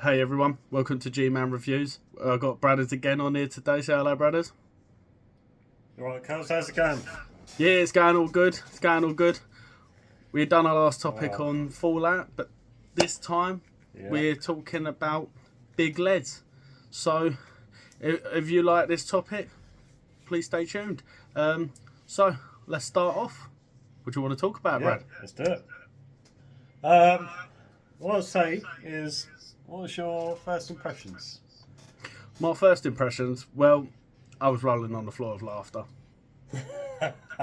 Hey everyone, welcome to G-Man Reviews. I've got Brothers again on here today. Say hello, Brothers. Right, Carl, how's it going? Yeah, it's going all good. It's going all good. We had done our last topic Oh. on Fallout, but this time Yeah. we're talking about Big Lez. So, if you like this topic, please stay tuned. So, let's start off. What do you want to talk about, Yeah, Brad? let's do it. What I'll say is, what was your first impressions? My first impressions, well, I was rolling on the floor of laughter.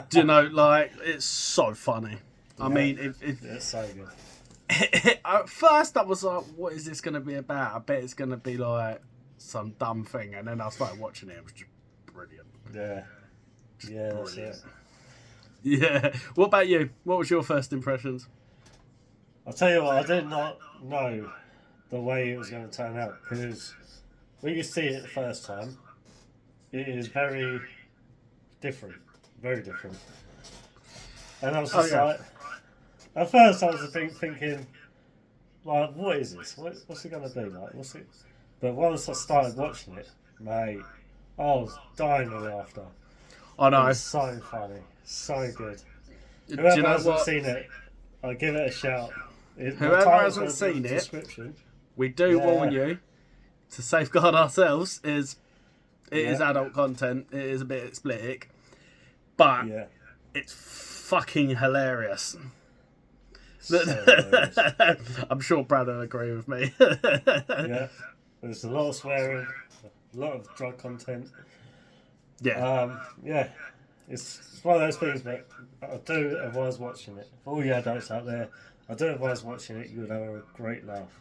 Do you know, like, it's so funny. I mean, It's so good. at first I was like, what is this going to be about? I bet it's going to be like some dumb thing. And then I started watching it. It was just brilliant. Yeah. Yeah, that's Brilliant. it. Yeah. What about you? What was your first impressions? I'll tell you what, I did not know the way it was going to turn out, because when you see it the first time, it is very different. Very different. And I was just like, at first I was thinking, like, what is this? What's it going to be like? What's it? But once I started watching it, mate, I was dying of laughter. I know. It was so funny. So good. Do Whoever you know hasn't what? seen it, I'll give it a shout. Whoever hasn't seen it, we do warn you to safeguard ourselves. It is adult content. It is a bit explicit, but Yeah. it's fucking hilarious. So hilarious. I'm sure Brad will agree with me. Yeah. There's a lot of swearing, a lot of drug content. Yeah. Yeah. It's one of those things, but I do advise watching it. For all you adults out there, I do advise watching it. You would have a great laugh.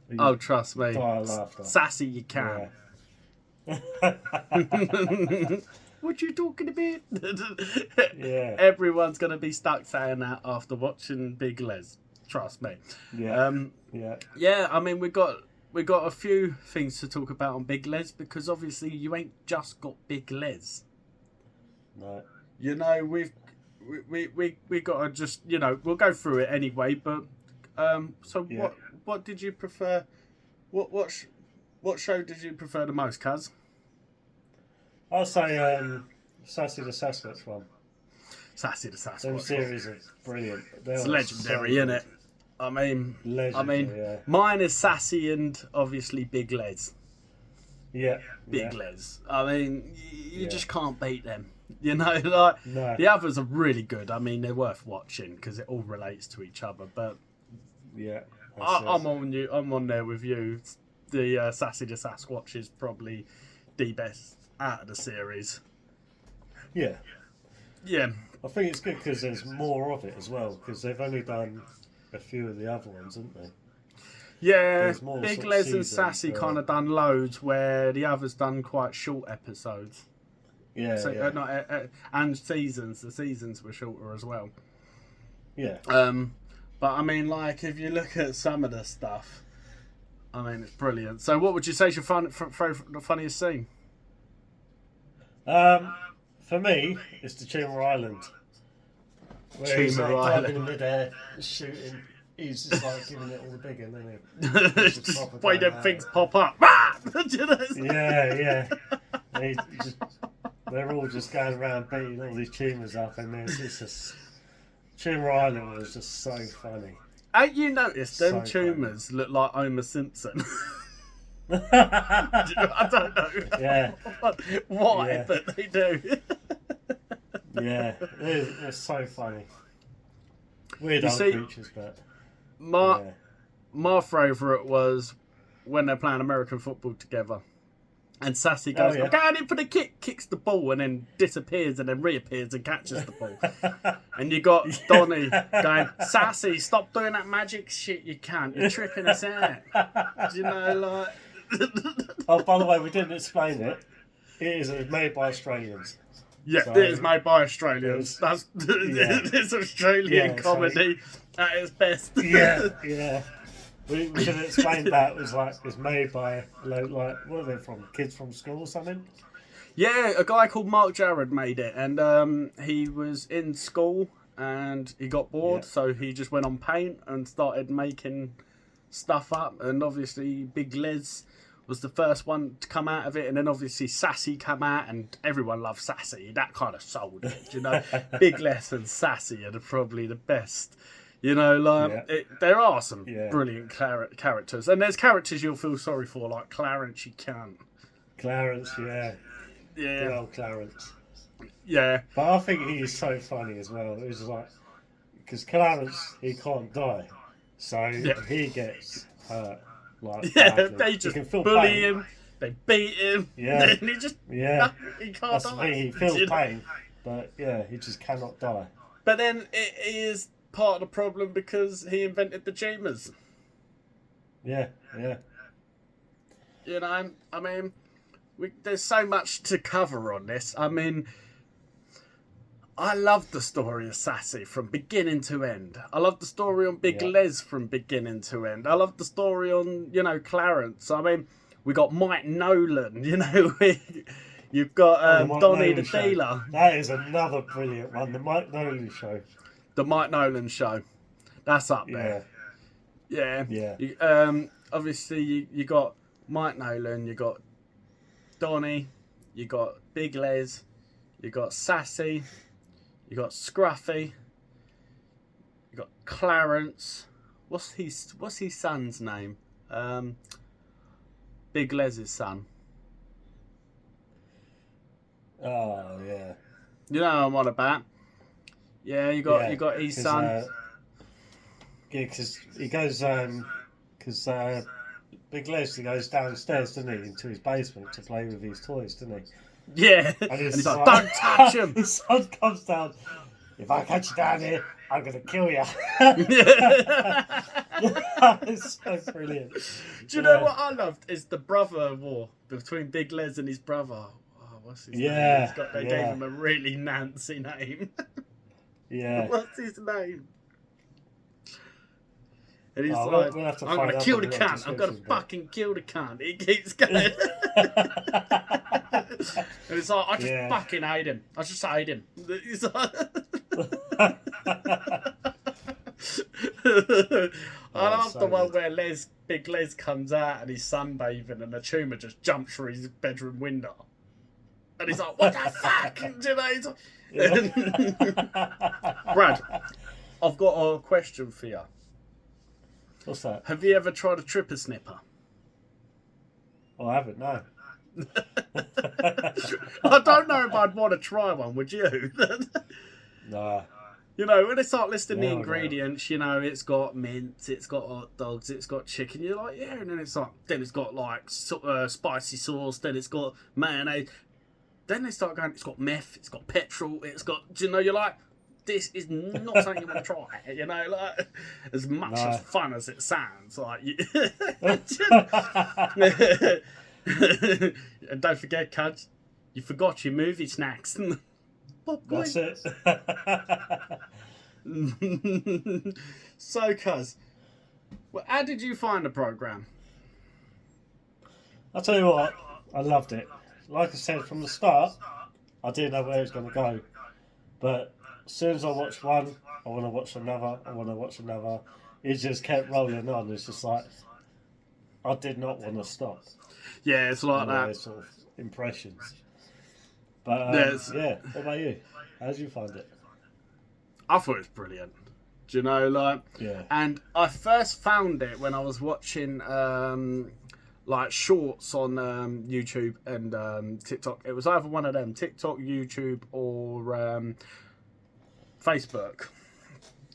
You Oh, trust me. die of laughter. Sassy you can. Yeah. What you talking about? Yeah. Everyone's going to be stuck saying that after watching Big Lez. Trust me. Yeah. Yeah. Yeah, I mean, we got a few things to talk about on Big Lez, because obviously you ain't just got Big Lez. No. You know, we got to just, you know, we'll go through it anyway. But so Yeah. what did you prefer? What show did you prefer the most, Cuz? I'll say Sassy the Sasquatch one. Sassy the Them Sasquatch. series are brilliant. It's legendary, isn't it? I mean, Legendary, yeah. mine is Sassy and obviously Big Lez. Yeah. Big yeah. Lez. I mean, you Yeah. just can't beat them. You know, like No. the others are really good. I mean, they're worth watching because it all relates to each other. But Yeah. I'm on there with you. The Sassy the Sasquatch is probably the best out of the series. Yeah. Yeah, I think it's good because there's more of it as well, because they've only done a few of the other ones, haven't they? yeah. There's more Big sort of Les and seasons, Sassy kind of done loads, where the others done quite short episodes. Yeah. So, yeah. and seasons. The seasons were shorter as well. Yeah. But I mean, like, if you look at some of the stuff, I mean, it's brilliant. So, what would you say is your the funniest scene? For me, it's the Tumor Island. Where he's Tumor like Island. diving in midair, shooting. He's just like giving it all the big one, isn't he? Just proper wait, going them at things it. pop up. Ah! Do you know? Yeah. They're all just going around beating all these tumours up, and it's just Tumor Island was just so funny. Ain't you noticed them So funny. tumours look like Homer Simpson? I don't know. Yeah. Why, Yeah. but they do. Yeah, they're so funny. Weird You old see, creatures, but My favourite was when they're playing American football together. And Sassy goes, yeah. I'm going in for the kick, kicks the ball, and then disappears and then reappears and catches the ball. And you got Donnie going, Sassy, stop doing that magic shit you can't. You're tripping us out. Do you know, like... Oh, by the way, we didn't explain it. It is made by Australians. Yeah, So, it is made by Australians. That's it's Australian Yeah, comedy at its best. Yeah. We should have explained that. It was like it's made by like what are they from? Kids from school or something? Yeah, a guy called Mark Jarrod made it, and he was in school and he got bored, Yeah. so he just went on Paint and started making stuff up, and obviously Big Lez was the first one to come out of it, and then obviously Sassy come out, and everyone loves Sassy. That kind of sold it, you know. Big Lez and Sassy are probably the best. You know, like there are some brilliant characters, and there's characters you'll feel sorry for, like Clarence. You can't. Clarence, yeah. Good old Clarence. Yeah. But I think he is so funny as well. It's like, because Clarence, he can't die, so he gets hurt. Like, they just bully him, they beat him, and he just he can't That's die. The thing, he feels pain, but he just cannot die. But then it is part of the problem because he invented the tumours. Yeah. You know, I mean, there's so much to cover on this. I mean, I love the story of Sassy from beginning to end. I love the story on Big Lez from beginning to end. I love the story on, you know, Clarence. I mean, we got Mike Nolan, you know. You've got Donnie the Dealer. That is another brilliant one, the Mike Nolan Show. The Mike Nolan Show. That's up there. Yeah. Obviously, you got Mike Nolan, you got Donnie, you got Big Lez, you got Sassy, you got Scruffy, you got Clarence. What's his son's name? Big Lez's son. Oh yeah. You know what I'm on about. Yeah, you got his son. Because he goes Big Lez goes downstairs, doesn't he, into his basement to play with his toys, doesn't he? Yeah, and he's like, don't touch him. His son comes down. If I catch you down here, I'm going to kill you. It's so brilliant. Do you know what I loved? Is the brother war between Big Lez and his brother. Oh, what's his name? They gave him a really Nancy name. What's his name? And he's like, I'm going to kill the cunt. I'm going to fucking kill the cunt. He keeps going. And it's like, I just fucking hate him. I just hate him. He's like... I love the one where Big Lez comes out and he's sunbathing and a tumour just jumps through his bedroom window. And he's like, what the fuck? Do you know? Brad, I've got a question for you. What's that? Have you ever tried a tripper snipper? Oh, I haven't, no. I don't know if I'd want to try one, would you? Nah. You know, when they start listing the ingredients, you know, it's got mince, it's got hot dogs, it's got chicken. You're like, yeah, and then it's got like spicy sauce, then it's got mayonnaise. Then they start going, it's got meth, it's got petrol, it's got, you know, you're like, this is not something you want to try, you know, like, as much as fun as it sounds, like, and don't forget, cuz, you forgot your movie snacks. That's it. So, cuz, well, how did you find the programme? I'll tell you what, I loved it. Like I said, from the start, I didn't know where it was going to go. But as soon as I watched one, I want to watch another, It just kept rolling on. It's just like, I did not want to stop. Yeah, it's like that. Sort of impressions. But, what about you? How did you find it? I thought it was brilliant. Do you know, like... Yeah. And I first found it when I was watching... like shorts on YouTube and TikTok. It was either one of them, TikTok, YouTube, or Facebook.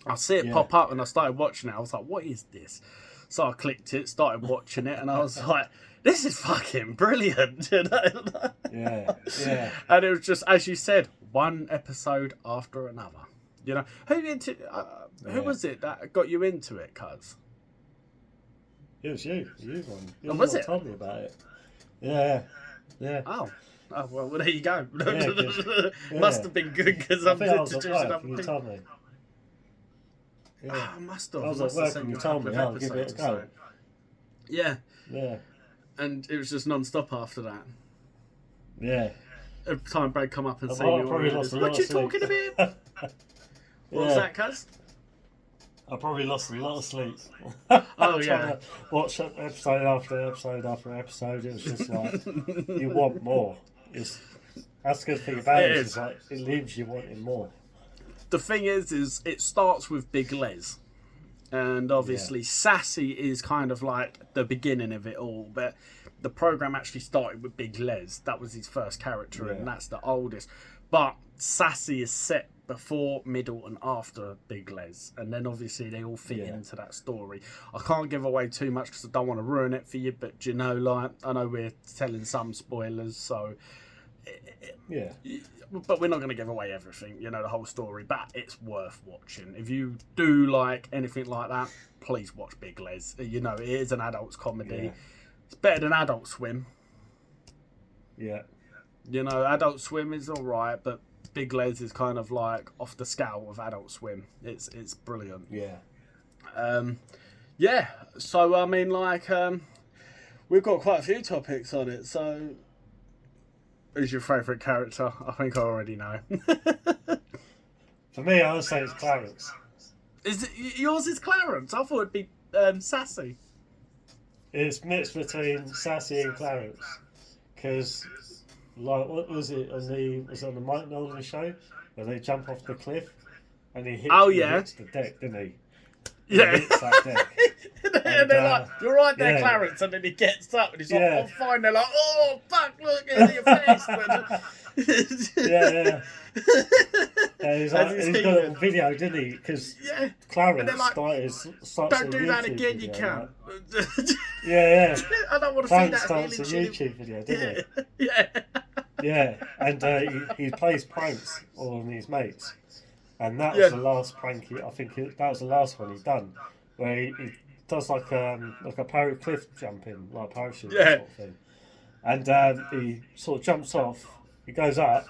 I see it pop up and I started watching it. I was like, what is this? So I clicked it, started watching it, and I was like, this is fucking brilliant. You know? Yeah. And it was just, as you said, one episode after another. You know, who was it that got you into it, cuz? It was you. You was it? Told me about it. Yeah. Oh, well, there you go. Must have been good because I'm introducing other people. You told me. Yeah. Oh, I must have. I was at work and you told me, I'll give it a go. Yeah. Yeah. And it was just non-stop after that. Yeah. Every time Brad come up and say, what you talking about? What was that, cuz? I probably lost a lot of sleep. Oh, Trying yeah. to watch episode after episode after episode. It was just like you want more. That's the good thing about It it. is. It's like it leaves you wanting more. The thing is it starts with Big Lez. And obviously, Sassy is kind of like the beginning of it all. But the program actually started with Big Lez. That was his first character, and that's the oldest. But Sassy is set before, middle, and after Big Lez. And then obviously they all fit into that story. I can't give away too much because I don't want to ruin it for you. But, you know, like, I know we're telling some spoilers, so... Yeah. But we're not going to give away everything, you know, the whole story. But it's worth watching. If you do like anything like that, please watch Big Lez. You know, it is an adult's comedy. Yeah. It's better than Adult Swim. Yeah. You know, Adult Swim is all right, but Big Lez is kind of like off the scale of Adult Swim. It's brilliant. Yeah. Yeah. So I mean, like, we've got quite a few topics on it. So, who's your favourite character? I think I already know. For me, I would say it's Clarence. Is it yours? Is Clarence? I thought it'd be Sassy. It's mixed between Sassy and Clarence. Because, like, what was it on the Mike Nolan show? Where they jump off the cliff and he hits the deck, didn't he? Yeah. He hits that deck. And they're like, "You're right there, Clarence," and then he gets up and he's like, "I'm fine." They're like, "Oh fuck, look at your face." Yeah. He's got a video, didn't he? Because Clarence starts "Don't do that again, you can't." Yeah. I don't want to Clarence see that. starts a YouTube video, didn't he? Yeah. Yeah, and he plays pranks on his mates. And that was the last prank. That was the last one he done, where he does like a cliff jumping, like parachute sort of thing. And he sort of jumps off. He goes up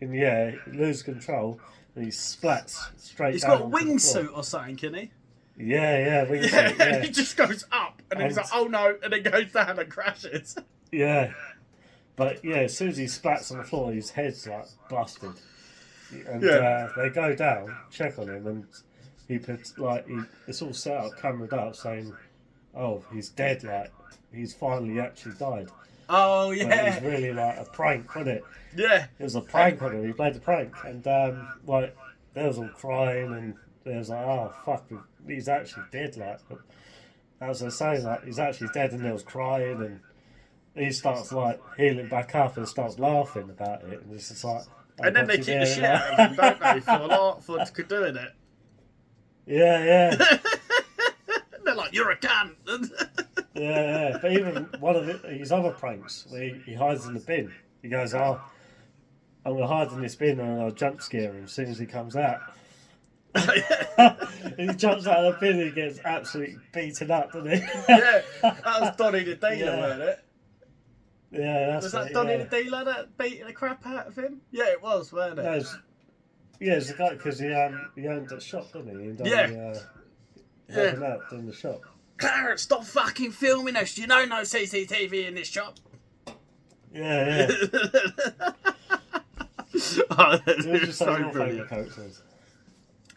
in the air, he loses control, and he splats straight He's down. got a wingsuit or something, can he? Yeah, wingsuit. Yeah, and he just goes up, and then he's like, "Oh no," and then goes down and crashes. Yeah, but as soon as he splats on the floor, his head's like busted. And they go down, check on him, and it's all set up, cameraed up, saying, "Oh, he's dead. Like he's finally actually died." Oh yeah, but it was really like a prank, wasn't it? Yeah, it was a prank on him. He played the prank, and like they was all crying, and they was like, "Oh fuck, he's actually dead." Like as I say, like he's actually dead, and they was crying, and he starts like healing back up and starts laughing about it, and it's just like. And then they kick the shit out of him, don't they, for doing it? Yeah. They're like, "You're a cunt." Yeah. But even one of his other pranks, where he hides in the bin. He goes, "Oh, I'm going to hide in this bin and I'll jump scare him as soon as he comes out." And he jumps out of the bin and he gets absolutely beaten up, doesn't he? Yeah, that was Donnie the Dealer, wasn't it? Yeah, that's was that Donnie the Dealer that beat the crap out of him? Yeah, it was, wasn't it? No, it's the guy because he owned that shop, didn't he? He helped him out in the shop. Clarence, stop fucking filming us. You know no CCTV in this shop. Yeah. It's so brilliant. Characters.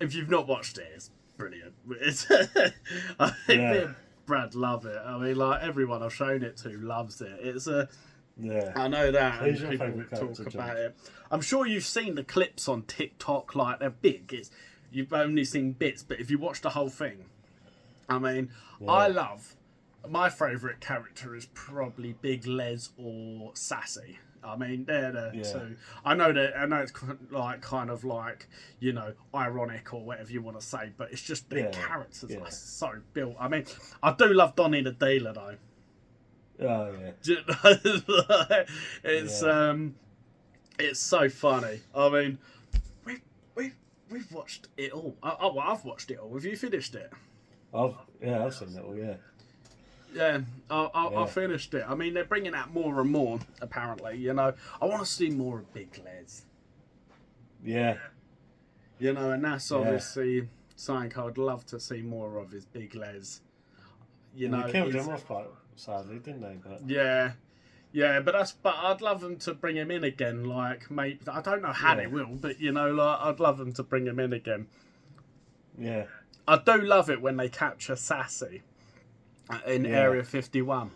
If you've not watched it, it's brilliant. I think me and Brad love it. I mean, like everyone I've shown it to loves it. It's I know that. Who's and your people favourite talk character, about it. I'm sure you've seen the clips on TikTok. Like they're big. You've only seen bits, but if you watch the whole thing, I mean, I love. My favourite character is probably Big Lez or Sassy. I mean, they're the two. I know it's like kind of like, you know, ironic or whatever you want to say, but it's just the characters are so built. I mean, I do love Donnie the Dealer though. Oh yeah. It's so funny. I mean, we've watched it all. I've watched it all. Have you finished it? I've seen it all. Yeah. Yeah, I finished it. I mean, they're bringing out more and more, apparently. You know, I want to see more of Big Lez. Yeah. You know, and that's obviously something I'd love to see more of is Big Lez. You know, they killed him off quite sadly, didn't they? But... Yeah, but I'd love them to bring him in again. Like, maybe I don't know how they will, but you know, like I'd love them to bring him in again. Yeah. I do love it when they capture Sassy in Area 51.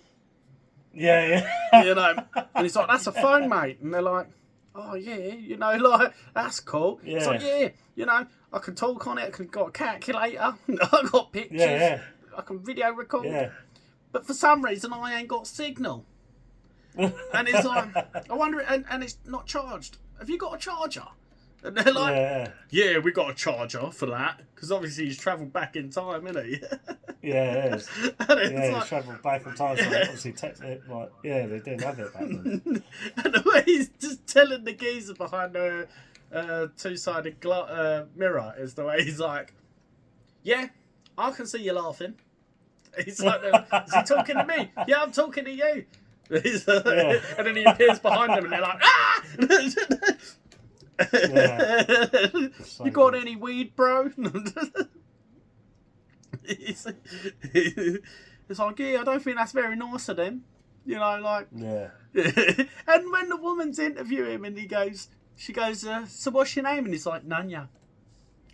Yeah. You know, and he's like, "That's a phone, mate," and they're like, "Oh yeah, you know, like that's cool." Yeah. It's like, "Yeah, you know, I can talk on it. I can got a calculator. I got pictures. Yeah. I can video record." Yeah. But for some reason, I ain't got signal. And it's like, I wonder, and it's not charged. Have you got a charger? And they're like, yeah, we got a charger for that. Because obviously he's travelled back in time, isn't he? Yeah, it is. And it's He's like, travelled back in time, so obviously, like, yeah, they didn't have it back then. and the way he's just telling the geezer behind the two-sided mirror is the way he's like, yeah, I can see you laughing. He's like, is he talking to me? Yeah, I'm talking to you. And then he appears behind them and they're like, ah! You got any weed, bro? It's like, yeah, I don't think that's very nice of them. You know, like... Yeah. And when the woman's interviewing him and she goes, so what's your name? And he's like, Nanya.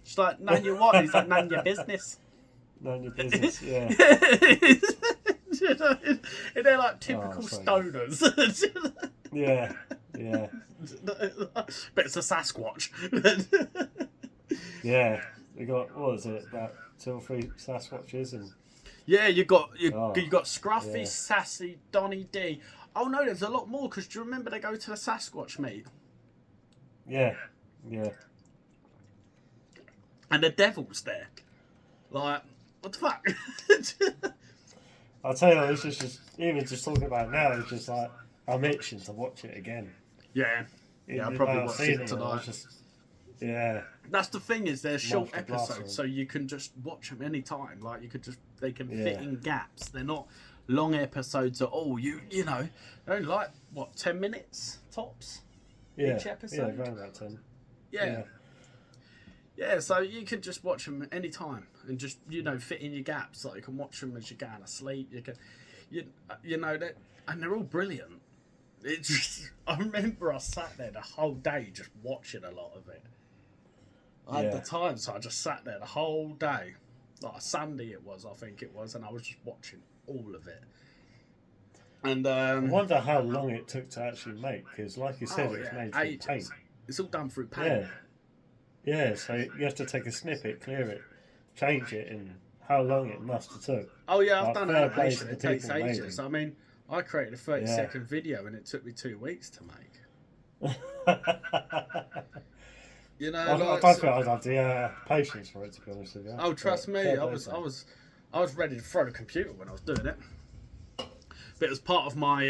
She's like, Nanya what? And he's like, Nanya business. Nanya business, yeah. You know, and they're like typical stoners. Yeah. But it's a Sasquatch. Yeah. We got, what was it, about 2 or 3 Sasquatches and... Yeah, you got Scruffy, yeah. Sassy, Donny D. Oh no, there's a lot more because do you remember they go to the Sasquatch meet? Yeah. And the devil's there. Like, what the fuck? I'll tell you, it's just even just talking about it now, it's just like, I'm itching to watch it again. Yeah, I'll probably watch it tonight. Yeah. That's the thing is they're short episodes, so you can just watch them anytime. Like they can fit in gaps. They're not long episodes at all. You know, they're only like what 10 minutes tops each episode. Yeah, around about 10. Yeah, so you can just watch them anytime and just fit in your gaps. Like you can watch them as you're going to sleep. You can, you know that, and they're all brilliant. It's just, I remember I sat there the whole day just watching a lot of it. I had the time, so I just sat there the whole day. Like a Sunday it was, I think it was, and I was just watching all of it. And I wonder how long it took to actually make, because like you said, it's made through paint. It's all done through paint. Yeah, so you have to take a snippet, clear it, change it, and how long it must have took. Oh yeah, I've done animation. It takes ages. I mean, I created a 30-second video and it took me 2 weeks to make. You know, I don't think I'd have the patience for it, to be honest with you. Oh, trust me, I was ready to throw the computer when I was doing it. But it was part of my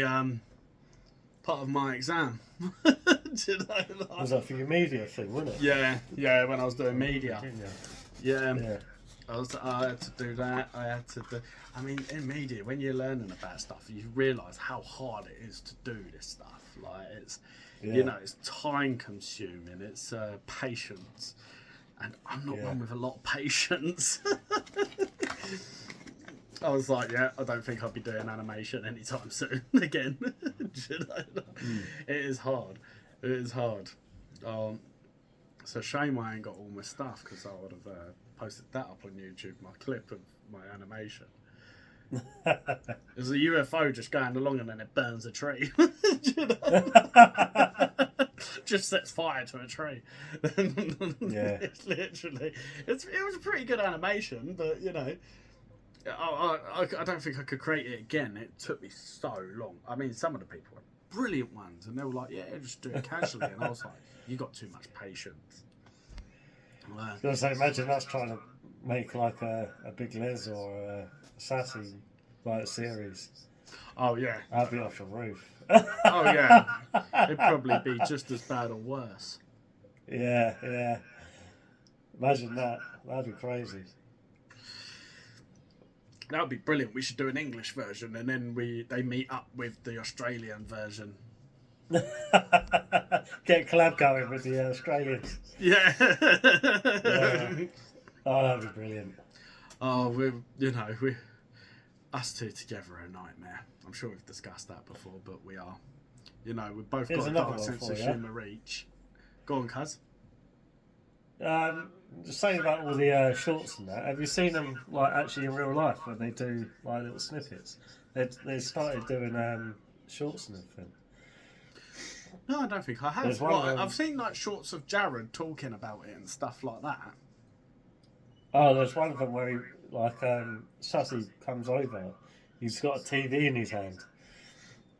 exam. You know, like, was that for your media thing, wasn't it? Yeah, when I was doing media. Yeah. I had to do that. I mean, in media, when you're learning about stuff, you realise how hard it is to do this stuff. Like it's, it's time consuming. It's patience, and I'm not one with a lot of patience. I was like, I don't think I'll be doing animation anytime soon again. It is hard. It is hard. It's a shame I ain't got all my stuff because I would have posted that up on YouTube, my clip of my animation. There's a UFO just going along and then it burns a tree. Just sets fire to a tree. It's literally, it was a pretty good animation, but I don't think I could create it again. It took me so long. I mean, some of the people were brilliant ones, and they were like, just do it casually. And I was like, you got too much patience. I was going to say, imagine us trying to make like a Big Lez or a Sassy like series. Oh, yeah. I'd be off the roof. Oh, yeah. It'd probably be just as bad or worse. Yeah. Imagine that. That'd be crazy. That would be brilliant. We should do an English version, and then they meet up with the Australian version. Get a collab going with the Australians. Yeah. Oh, that'd be brilliant. Oh, us two together are a nightmare. I'm sure we've discussed that before, but we are. We've both got a dark sense of humour each. Go on, cuz. Just saying about all the shorts and that. Have you seen them like actually in real life when they do like little snippets? They started doing shorts and everything. No, I don't think I have. There's one Well, I've seen like shorts of Jared talking about it and stuff like that. Oh, there's one of them where he, like, Sassy comes over. He's got a TV in his hand.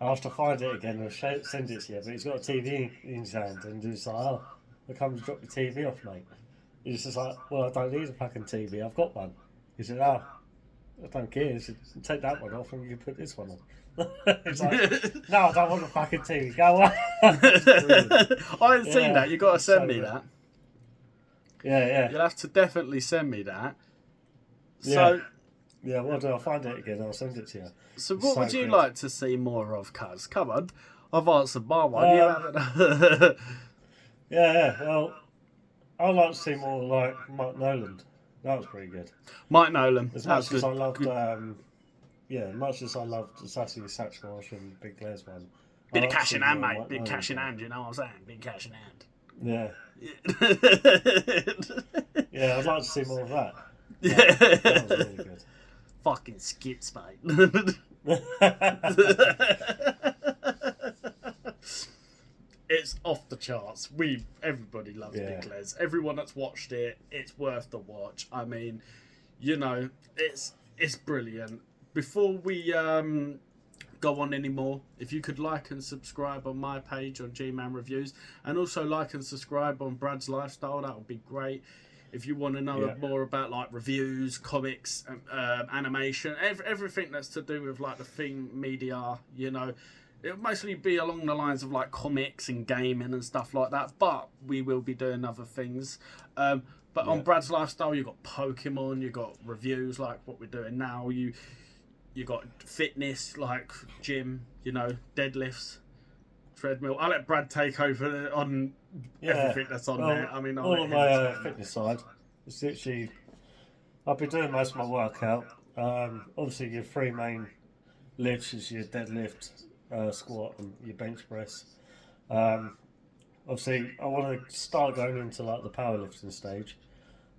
I'll have to find it again and send it to you, but he's got a TV in his hand and he's like, oh, I'll come and drop your TV off, mate. He's just like, well, I don't need a fucking TV, I've got one. He said, oh, I don't care. He said, take that one off and you can put this one on. It's like, no, I don't want a fucking TV, go on. I haven't seen that, you've got to send me that. Yeah. You'll have to definitely send me that. So, yeah, well, I'll find it again. I'll send it to you. So, what would you like to see more of, Cuz? Come on, I've answered my one. You haven't. Yeah. Well, I'd like to see more like Mike Nolan. That was pretty good. Mike Nolan. As much as I loved, much as I loved Sassy Satchmarsh and Big Lez one. Bit of cash in hand, mate. Bit of cash in hand. You know what I'm saying? Bit of cash in hand. Yeah. Yeah, I'd like to see more of that. Yeah. That was really good. Fucking skits, mate. It's off the charts. Everybody loves Big Lez. Everyone that's watched it, it's worth the watch. I mean, you know, it's brilliant. Before we go on anymore, if you could like and subscribe on my page on G-Man Reviews, and also like and subscribe on Brad's Lifestyle, that would be great. If you want to know more about like reviews, comics, animation, everything that's to do with like the thing media, you know, it'll mostly be along the lines of like comics and gaming and stuff like that. But we will be doing other things. But on Brad's Lifestyle, you've got Pokemon, you've got reviews like what we're doing now. You got fitness like gym, you know, deadlifts, treadmill. I'll let Brad take over on everything that's on there. I mean, all of my fitness side, it's literally, I'll be doing most of my workout. Obviously, your three main lifts is your deadlift, squat, and your bench press. Obviously, I want to start going into like the powerlifting stage.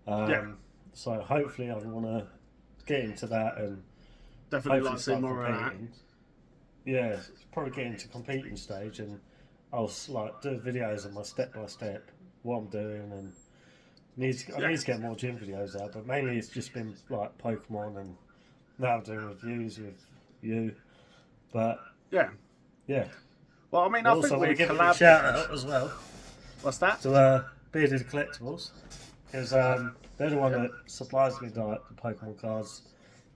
So hopefully, I want to get into that and definitely like to see more of that. Yeah, probably get into competing stage, and I'll like do videos of my step by step, what I'm doing, and I need to get more gym videos out. But mainly it's just been like Pokemon, and now I'm doing reviews with you. But yeah. Well, I mean, also, I think we give a shout out as well. What's that? To Bearded Collectibles, because they're the one that supplies me like the Pokemon cards.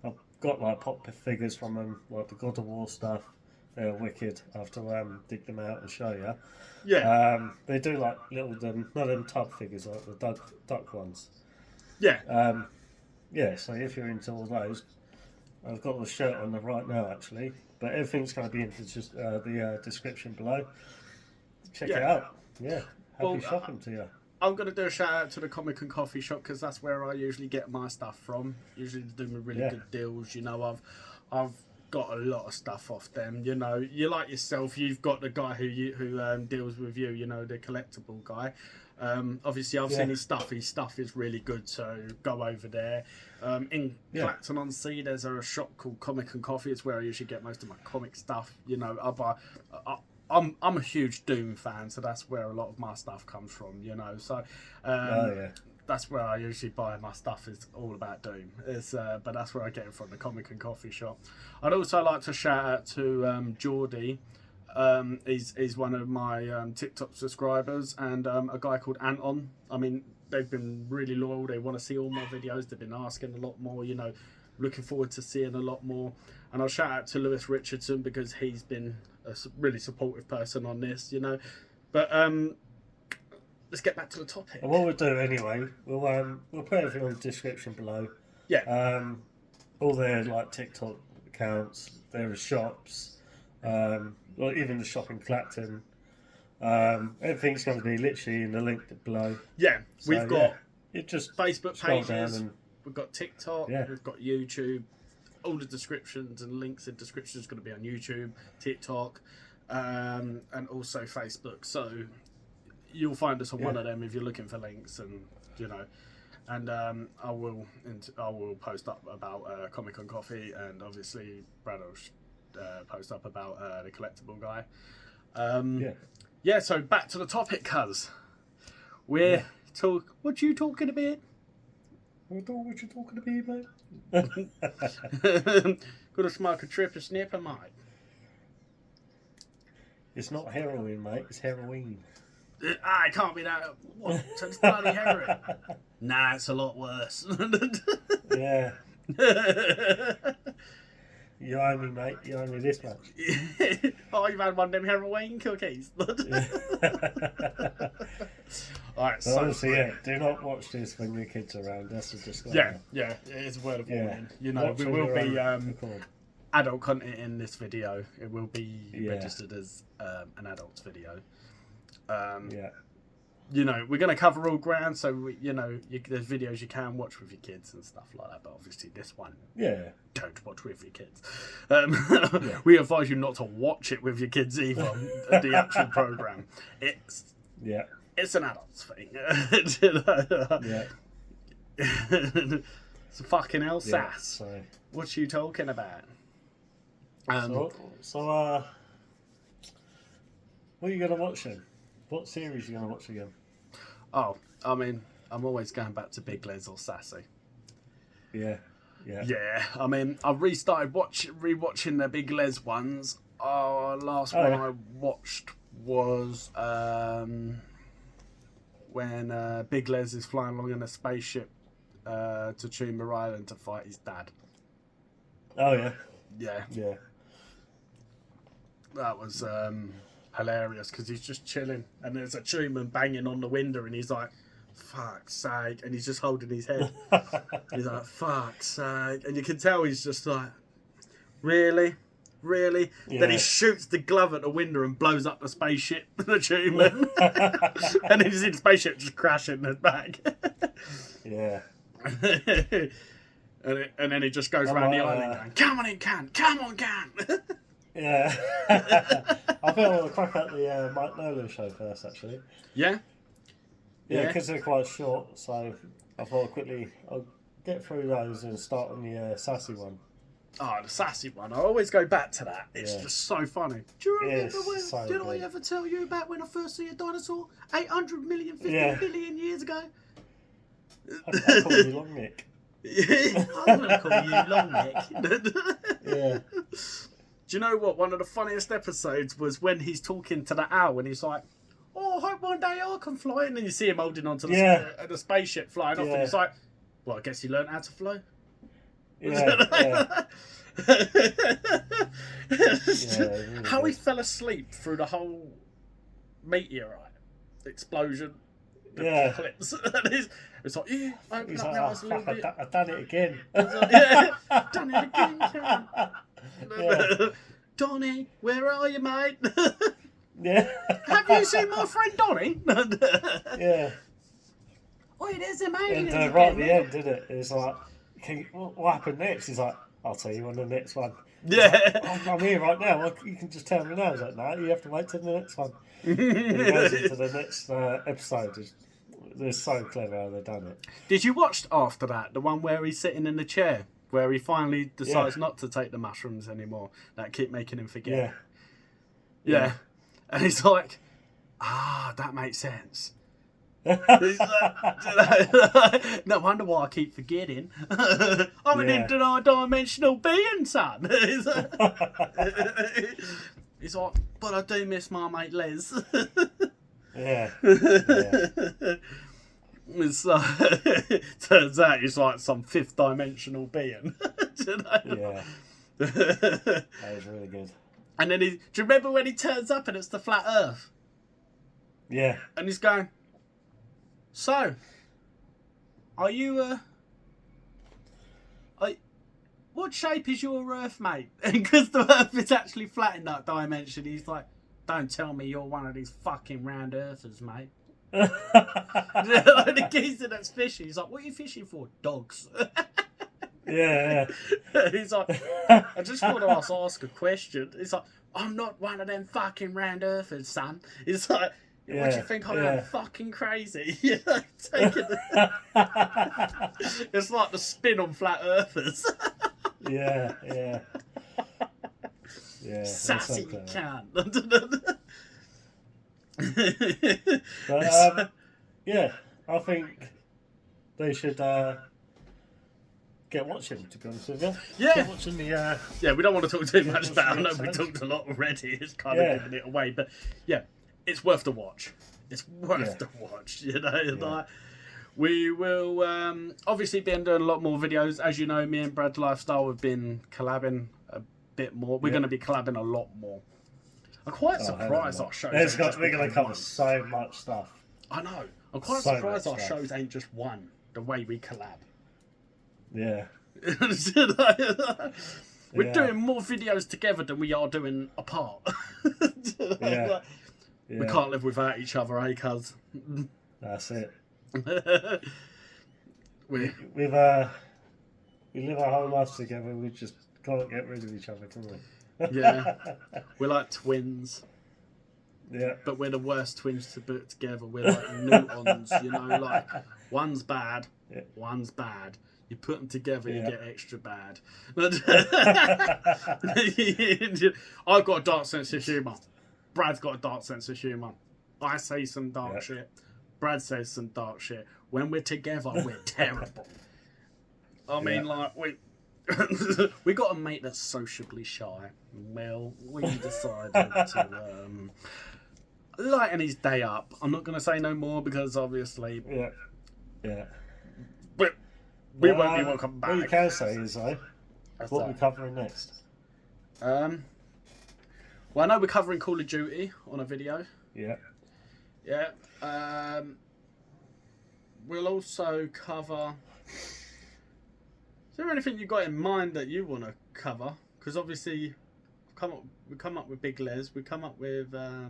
I've got like pop figures from them, like the God of War stuff. They're wicked. I have to dig them out and show you. Yeah. They do like little not them tub figures, like the duck ones. Yeah. So if you're into all those, I've got the shirt on them right now actually. But everything's going to be in the description below. Check it out. Yeah. Happy shopping to you. I'm going to do a shout out to the Comic and Coffee Shop because that's where I usually get my stuff from. Usually they do me really good deals. You know, I've got a lot of stuff off them. You know, you like yourself, you've got the guy who deals with you. You know, the collectible guy. Obviously, I've seen his stuff. His stuff is really good, so go over there. In Clacton-on-Sea, there's a shop called Comic and Coffee. It's where I usually get most of my comic stuff. You know, I'm a huge Doom fan, so that's where a lot of my stuff comes from. You know, so that's where I usually buy my stuff. Is all about Doom. But that's where I get it from, the Comic and Coffee Shop. I'd also like to shout out to Geordie. He's one of my TikTok subscribers, and a guy called Anton. I mean, they've been really loyal. They want to see all my videos. They've been asking a lot more, you know, looking forward to seeing a lot more. And I'll shout out to Lewis Richardson because he's been a really supportive person on this, you know. But let's get back to the topic. And what we'll do anyway, we'll put everything on the description below. Yeah. All their like TikTok accounts, their shops, or even the shop in Clacton. Everything's going to be literally in the link below. Yeah, so, we've got just Facebook pages, we've got TikTok, we've got YouTube. All the descriptions and links in descriptions going to be on YouTube, TikTok, and also Facebook. So you'll find us on one of them if you're looking for links, and you know. And I will post up about Comic Con Coffee, and obviously Brad will post up about the collectible guy. Yeah. So back to the topic, cuz we're What you talking about? What you talking about, mate? Gonna smoke a trip of snipper, mate. It's not heroin, mate. It's heroin. It can't be that. What? So it's bloody heroin. Nah, it's a lot worse. Yeah. You owe me, mate. You owe me this much. Oh, you've had one of them heroin cookies. Alright, so honestly, yeah, do not watch this when your kids are around. That's a disclaimer. Yeah, it is a word of warning. You know, Watch we on will your be own accord. adult content in this video. It will be registered as an adult's video. You know, we're going to cover all ground, so there's videos you can watch with your kids and stuff like that. But obviously, this one, don't watch with your kids. We advise you not to watch it with your kids either. The actual program, it's an adult's thing. It's fucking hell, sass. So, what you talking about? So, what are you going to watch then? What series are you going to watch again? Oh, I mean, I'm always going back to Big Lez or Sassy. Yeah. I mean, I've restarted rewatching the Big Lez ones. Last one I watched was when Big Lez is flying along in a spaceship to Tumor Island to fight his dad. Oh yeah. Yeah. That was hilarious because he's just chilling and there's a human banging on the window and he's like, fuck's sake, and he's just holding his head. He's like, fuck's sake, and you can tell he's just like, really? Then he shoots the glove at the window and blows up the spaceship, the human. And then you see the spaceship just crashing in back. Yeah. And then he just goes around the island going, come on, can. Yeah. I think I want to crack out the Mike Nolan show first, actually. Yeah, because they're quite short, so I thought I'll get through those and start on the sassy one. Oh, the sassy one. I always go back to that. It's just so funny. Do you remember did I ever tell you about when I first see a dinosaur? 800 million, 50 billion years ago? I call you Long Nick. I'm going to call you Long Nick. Yeah. Do you know what? One of the funniest episodes was when he's talking to the owl and he's like, oh, I hope one day I can fly. And then you see him holding onto the spaceship flying off and he's like, well, I guess he learned how to fly. How he fell asleep through the whole meteorite explosion. Eclipse. It's like, I opened up my eyes a little bit. I've done it again. Like, done it again, Karen. Donnie, where are you, mate? Have you seen my friend Donnie? Wait, there's him, mate. And right at the end, didn't it? It's like, what happened next? He's like, I'll tell you on the next one. I'm here right now. You can just tell me now. He's like, no, you have to wait till the next one. And he goes into the next episode. They're so clever how they've done it. Did you watch after that the one where he's sitting in the chair, where he finally decides not to take the mushrooms anymore that keep making him forget? Yeah. And he's like, that makes sense. He's like, no wonder why I keep forgetting. I'm an interdimensional being, son. He's like, but I do miss my mate Les. It's turns out he's like some fifth dimensional being. That was really good. And then do you remember when he turns up and it's the flat Earth? Yeah. And he's going, so, are you what shape is your Earth, mate? Because the Earth is actually flat in that dimension. He's like, don't tell me you're one of these fucking round earthers, mate. The geezer that's fishing, he's like, what are you fishing for? Dogs. He's like, I just want to ask a question. He's like, I'm not one of them fucking round earthers, son. He's like, What do you think? I am yeah. fucking crazy. You know, taking it's like the spin on flat earthers. Yeah, yeah. Yeah, Sassy that's can. But yeah, I think they should get watching. To be honest with you, Yeah. get watching the. Yeah, we don't want to talk too much watching about it. I the know we episodes. talked a lot already. It's kind of giving it away, but yeah, it's worth the watch. It's worth the watch. You know, like we will obviously be doing a lot more videos. As you know, me and Brad's Lifestyle have been collabing a bit more. We're going to be collabing a lot more. I'm quite surprised our shows. We're going to cover so much stuff. I know. I'm quite surprised our shows ain't just one. The way we collab. Yeah. We're doing more videos together than we are doing apart. Yeah. We can't live without each other, eh, cuz? That's it. we live our whole lives together. We just can't get rid of each other, can we? Yeah. We're like twins. Yeah. But we're the worst twins to put together. We're like Newtons, you know, like one's bad, one's bad. You put them together, you get extra bad. I've got a dark sense of humour. Brad's got a dark sense of humour. I say some dark shit. Brad says some dark shit. When we're together, we're terrible. I mean, like, we got a mate that's sociably shy. Well, we decided to lighten his day up. I'm not going to say no more because obviously... Yeah. But we won't be welcome back. What you can say is, though, what we're covering next. Well, I know we're covering Call of Duty on a video. Yeah. Yeah. We'll also cover... Is there anything you got in mind that you want to cover? Because obviously, we come up with Big Lez. We come up with... I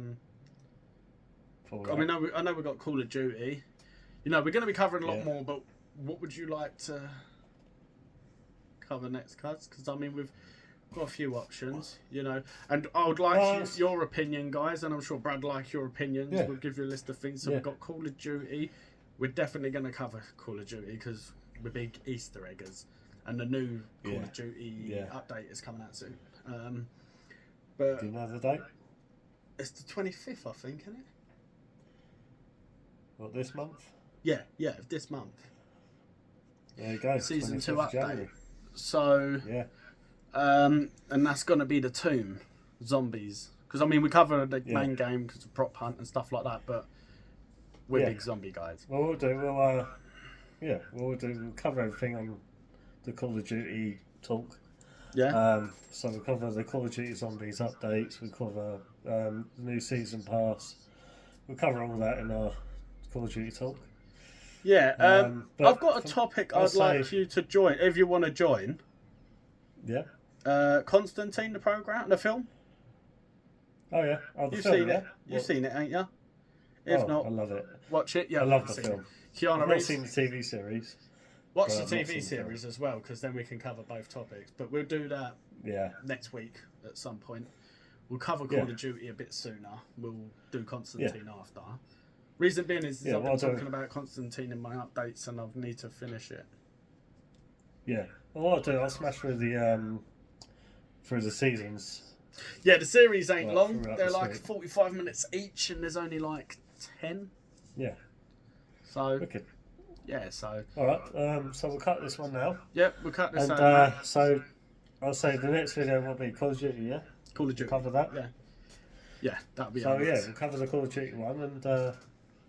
know we've got Call of Duty. You know, we're going to be covering a lot more, but what would you like to cover next, cuz? Because, I mean, we've got a few options, you know. And I would like your opinion, guys, and I'm sure Brad likes your opinions. Yeah. We'll give you a list of things. So we've got Call of Duty. We're definitely going to cover Call of Duty because we're big Easter eggers. And the new Call of Duty update is coming out soon. But do you know the date? It's the 25th, I think, isn't it? What, this month? Yeah, this month. There you go. Season 2 update. So, and that's going to be the Tomb Zombies. Because, I mean, we cover the main game because of prop hunt and stuff like that, but we're big zombie guys. Well, we'll cover everything on the Call of Duty talk. Yeah. So we'll cover the Call of Duty Zombies updates, we'll cover the new season pass. We'll cover all that in our Call of Duty talk. Yeah, I've got a topic I'd like you to join, if you want to join. Yeah. Constantine, the film. Oh yeah, You've seen it. You've seen it, ain't you? If not, I love it. Watch it. Yeah, I love the film. Keanu I've Reeves. not seen the TV series. Watch the TV series as well, because then we can cover both topics. But we'll do that next week at some point. We'll cover Call of Duty a bit sooner. We'll do Constantine after. Reason being is I've been talking about Constantine in my updates and I need to finish it. Yeah. Well, what I'll do, I'll smash through the seasons. Yeah, the series ain't long. They're like 45 minutes each and there's only like 10. Yeah. So... Okay. Yeah, so... Alright, so we'll cut this one now. Yep, we'll cut this out. And so, I'll say the next video will be Call of Duty, yeah? Call of Duty. We'll cover that? Yeah. Yeah, that'll be So, we'll cover the Call of Duty one and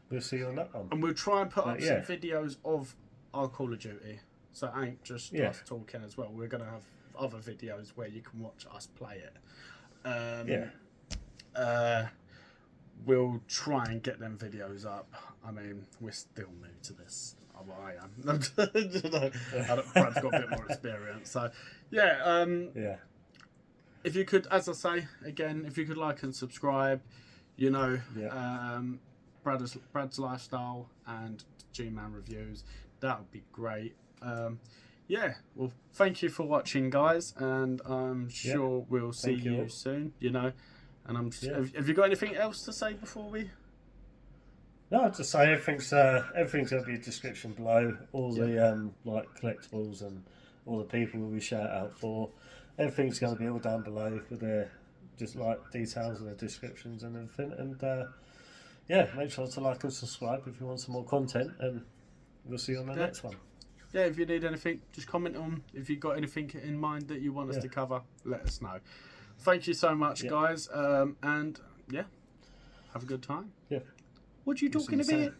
we'll see you on that one. And we'll try and put up some videos of our Call of Duty. So it ain't just us talking as well. We're going to have other videos where you can watch us play it. We'll try and get them videos up. I mean, we're still new to this. Oh, I am. Brad's got a bit more experience. So, if you could, as I say, again, if you could like and subscribe, you know, Brad's Lifestyle and G-Man Reviews, that would be great. Well, thank you for watching, guys, and I'm sure we'll see you soon, you know. And have you got anything else to say before we No, I'd just say everything's going to be a description below. All the like collectibles and all the people we shout out for. Everything's going to be all down below with their just like details and the descriptions and everything. And yeah, make sure to like and subscribe if you want some more content. And we'll see you on the next one. Yeah, if you need anything, just comment on. If you've got anything in mind that you want us to cover, let us know. Thank you so much, guys. And yeah, have a good time. Yeah. What are you talking about?